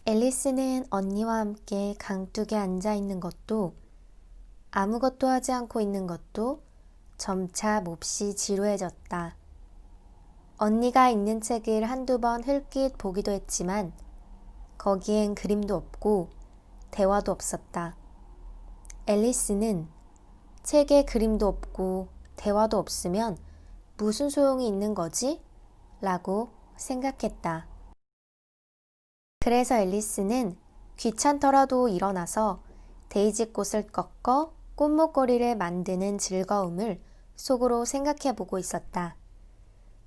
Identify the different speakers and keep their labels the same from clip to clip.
Speaker 1: 앨리스는 언니와 함께 강둑에 앉아 있는 것도 아무것도 하지 않고 있는 것도 점차 몹시 지루해졌다. 언니가 읽는 책을 한두 번 흘낏 보기도 했지만 거기엔 그림도 없고 대화도 없었다. 앨리스는 책에 그림도 없고 대화도 없으면 무슨 소용이 있는 거지? 라고 생각했다. 그래서 앨리스는 귀찮더라도 일어나서 데이지꽃을 꺾어 꽃목걸이를 만드는 즐거움을 속으로 생각해보고 있었다.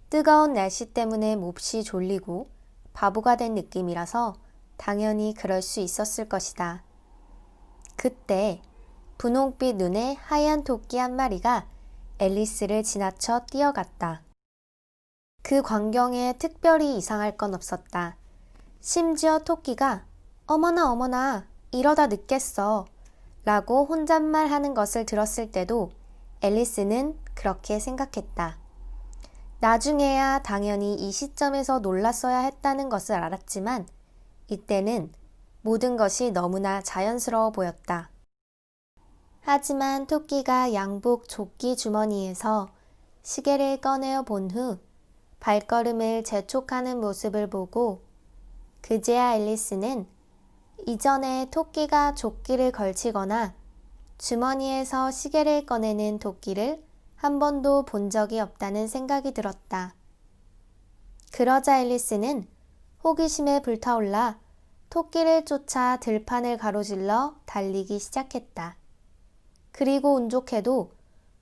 Speaker 1: 뜨거운 날씨 때문에 몹시 졸리고 바보가 된 느낌이라서 당연히 그럴 수 있었을 것이다. 그때 분홍빛 눈에 하얀 토끼 한 마리가 앨리스를 지나쳐 뛰어갔다. 그 광경에 특별히 이상할 건 없었다. 심지어 토끼가 어머나 어머나 이러다 늦겠어 라고 혼잣말하는 것을 들었을 때도 앨리스는 그렇게 생각했다. 나중에야 당연히 이 시점에서 놀랐어야 했다는 것을 알았지만 이때는 모든 것이 너무나 자연스러워 보였다. 하지만 토끼가 양복 조끼 주머니에서 시계를 꺼내어 본 후 발걸음을 재촉하는 모습을 보고 그제야 앨리스는 이전에 토끼가 조끼를 걸치거나 주머니에서 시계를 꺼내는 토끼를 한 번도 본 적이 없다는 생각이 들었다. 그러자 앨리스는 호기심에 불타올라 토끼를 쫓아 들판을 가로질러 달리기 시작했다. 그리고 운 좋게도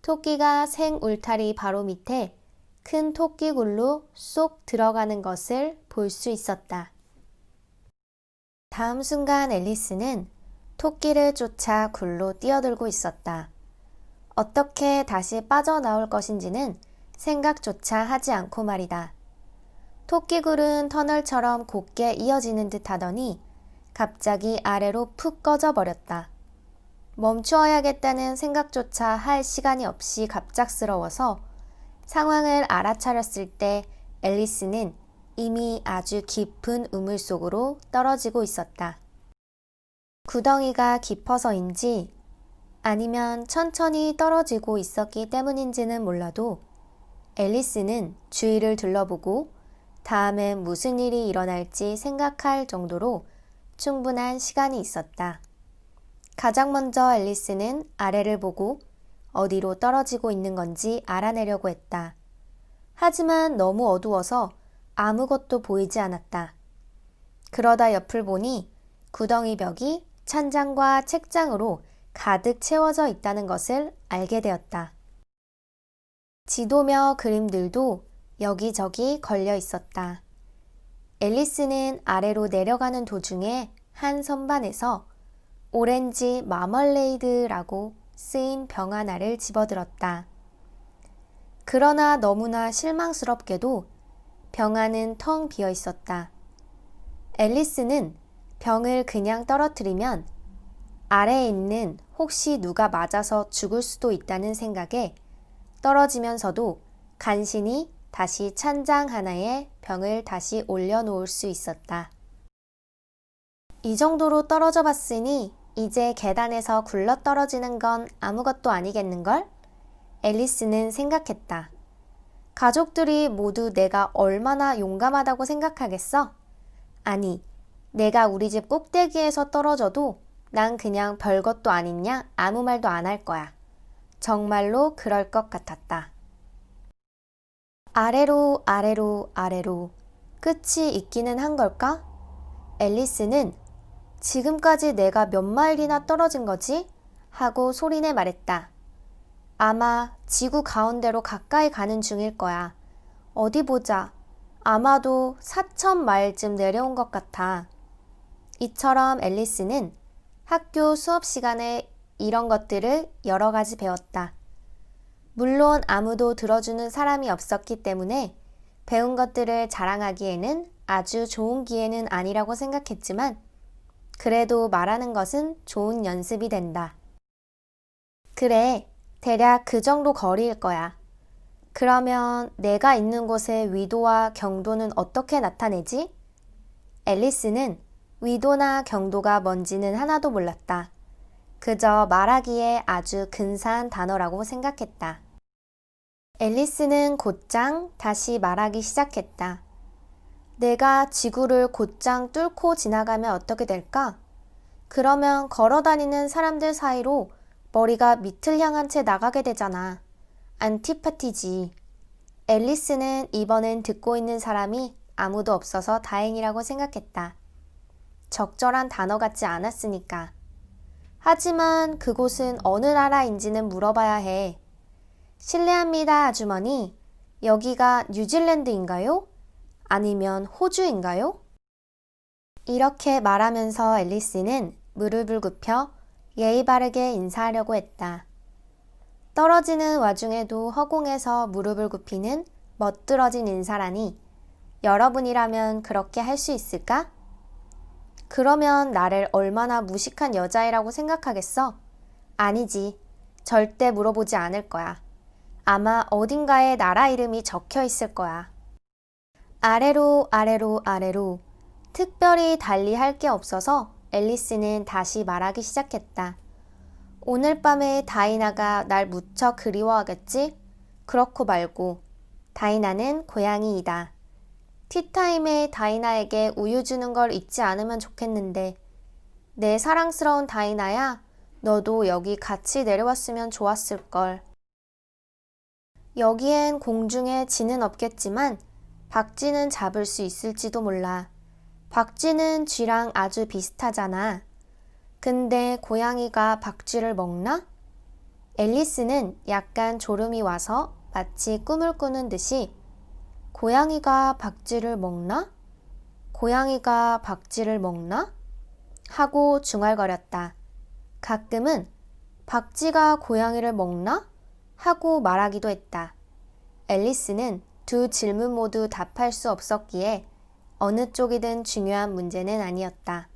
Speaker 1: 토끼가 생 울타리 바로 밑에 큰 토끼굴로 쏙 들어가는 것을 볼 수 있었다. 다음 순간 앨리스는 토끼를 쫓아 굴로 뛰어들고 있었다. 어떻게 다시 빠져나올 것인지는 생각조차 하지 않고 말이다. 토끼굴은 터널처럼 곧게 이어지는 듯 하더니 갑자기 아래로 푹 꺼져버렸다. 멈추어야겠다는 생각조차 할 시간이 없이 갑작스러워서 상황을 알아차렸을 때 앨리스는 이미 아주 깊은 우물 속으로 떨어지고 있었다. 구덩이가 깊어서인지 아니면 천천히 떨어지고 있었기 때문인지는 몰라도 앨리스는 주위를 둘러보고 다음엔 무슨 일이 일어날지 생각할 정도로 충분한 시간이 있었다. 가장 먼저 앨리스는 아래를 보고 어디로 떨어지고 있는 건지 알아내려고 했다. 하지만 너무 어두워서 아무것도 보이지 않았다. 그러다 옆을 보니 구덩이 벽이 찬장과 책장으로 가득 채워져 있다는 것을 알게 되었다. 지도며 그림들도 여기저기 걸려 있었다. 앨리스는 아래로 내려가는 도중에 한 선반에서 오렌지 마멀레이드라고 쓰인 병 하나를 집어들었다. 그러나 너무나 실망스럽게도 병 안은 텅 비어 있었다. 앨리스는 병을 그냥 떨어뜨리면 아래에 있는 혹시 누가 맞아서 죽을 수도 있다는 생각에 떨어지면서도 간신히 다시 찬장 하나에 병을 다시 올려놓을 수 있었다. 이 정도로 떨어져 봤으니 이제 계단에서 굴러 떨어지는 건 아무것도 아니겠는걸? 앨리스는 생각했다. 가족들이 모두 내가 얼마나 용감하다고 생각하겠어? 아니, 내가 우리 집 꼭대기에서 떨어져도 난 그냥 별것도 아니냐 아무 말도 안 할 거야. 정말로 그럴 것 같았다. 아래로 아래로 아래로 끝이 있기는 한 걸까? 앨리스는 지금까지 내가 몇 마일이나 떨어진 거지? 하고 소리내 말했다. 아마 지구 가운데로 가까이 가는 중일 거야. 어디 보자. 아마도 4,000마일쯤 내려온 것 같아. 이처럼 앨리스는 학교 수업 시간에 이런 것들을 여러 가지 배웠다. 물론 아무도 들어주는 사람이 없었기 때문에 배운 것들을 자랑하기에는 아주 좋은 기회는 아니라고 생각했지만 그래도 말하는 것은 좋은 연습이 된다. 그래, 대략 그 정도 거리일 거야. 그러면 내가 있는 곳의 위도와 경도는 어떻게 나타내지? 앨리스는 위도나 경도가 뭔지는 하나도 몰랐다. 그저 말하기에 아주 근사한 단어라고 생각했다. 앨리스는 곧장 다시 말하기 시작했다. 내가 지구를 곧장 뚫고 지나가면 어떻게 될까? 그러면 걸어다니는 사람들 사이로 머리가 밑을 향한 채 나가게 되잖아. 안티파티지. 앨리스는 이번엔 듣고 있는 사람이 아무도 없어서 다행이라고 생각했다. 적절한 단어 같지 않았으니까. 하지만 그곳은 어느 나라인지는 물어봐야 해. 실례합니다, 아주머니. 여기가 뉴질랜드인가요? 아니면 호주인가요? 이렇게 말하면서 앨리스는 무릎을 굽혀 예의 바르게 인사하려고 했다. 떨어지는 와중에도 허공에서 무릎을 굽히는 멋들어진 인사라니 여러분이라면 그렇게 할 수 있을까? 그러면 나를 얼마나 무식한 여자애라고 생각하겠어? 아니지. 절대 물어보지 않을 거야. 아마 어딘가에 나라 이름이 적혀 있을 거야. 아래로 아래로 아래로. 특별히 달리 할 게 없어서 앨리스는 다시 말하기 시작했다. 오늘 밤에 다이나가 날 무척 그리워하겠지? 그렇고 말고. 다이나는 고양이이다. 티타임에 다이나에게 우유 주는 걸 잊지 않으면 좋겠는데. 내 사랑스러운 다이나야, 너도 여기 같이 내려왔으면 좋았을걸. 여기엔 공중에 쥐는 없겠지만 박쥐는 잡을 수 있을지도 몰라. 박쥐는 쥐랑 아주 비슷하잖아. 근데 고양이가 박쥐를 먹나? 앨리스는 약간 졸음이 와서 마치 꿈을 꾸는 듯이 고양이가 박쥐를 먹나? 고양이가 박쥐를 먹나? 하고 중얼거렸다. 가끔은 박쥐가 고양이를 먹나? 하고 말하기도 했다. 앨리스는 두 질문 모두 답할 수 없었기에 어느 쪽이든 중요한 문제는 아니었다.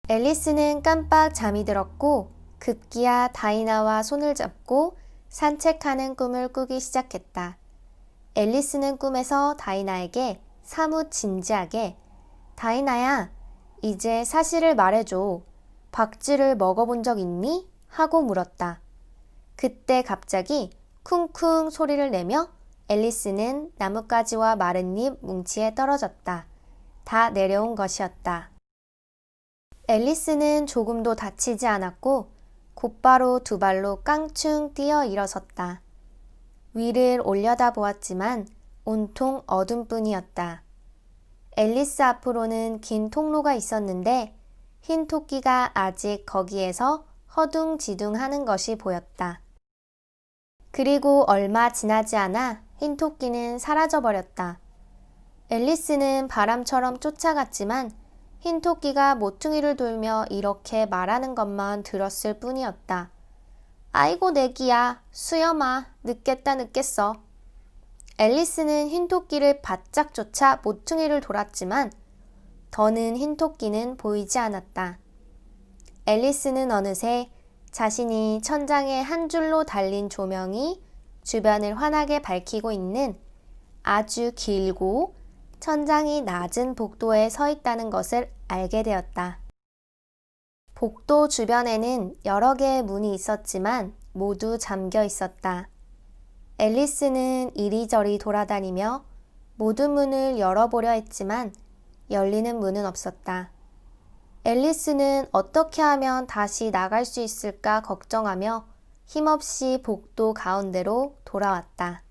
Speaker 1: 앨리스는 깜빡 잠이 들었고 급기야 다이나와 손을 잡고 산책하는 꿈을 꾸기 시작했다. 앨리스는 꿈에서 다이나에게 사뭇 진지하게 다이나야, 이제 사실을 말해줘. 박쥐를 먹어본 적 있니? 하고 물었다. 그때 갑자기 쿵쿵 소리를 내며 앨리스는 나뭇가지와 마른 잎 뭉치에 떨어졌다. 다 내려온 것이었다. 앨리스는 조금도 다치지 않았고 곧바로 두 발로 깡충 뛰어 일어섰다. 위를 올려다보았지만 온통 어둠뿐이었다. 앨리스 앞으로는 긴 통로가 있었는데 흰 토끼가 아직 거기에서 허둥지둥 하는 것이 보였다. 그리고 얼마 지나지 않아 흰 토끼는 사라져버렸다. 앨리스는 바람처럼 쫓아갔지만 흰 토끼가 모퉁이를 돌며 이렇게 말하는 것만 들었을 뿐이었다. 아이고 내기야, 수염아, 늦겠다 늦겠어. 앨리스는 흰 토끼를 바짝 쫓아 모퉁이를 돌았지만 더는 흰 토끼는 보이지 않았다. 앨리스는 어느새 자신이 천장에 한 줄로 달린 조명이 주변을 환하게 밝히고 있는 아주 길고 천장이 낮은 복도에 서 있다는 것을 알게 되었다. 복도 주변에는 여러 개의 문이 있었지만 모두 잠겨 있었다. 앨리스는 이리저리 돌아다니며 모든 문을 열어보려 했지만 열리는 문은 없었다. 앨리스는 어떻게 하면 다시 나갈 수 있을까 걱정하며 힘없이 복도 가운데로 돌아왔다.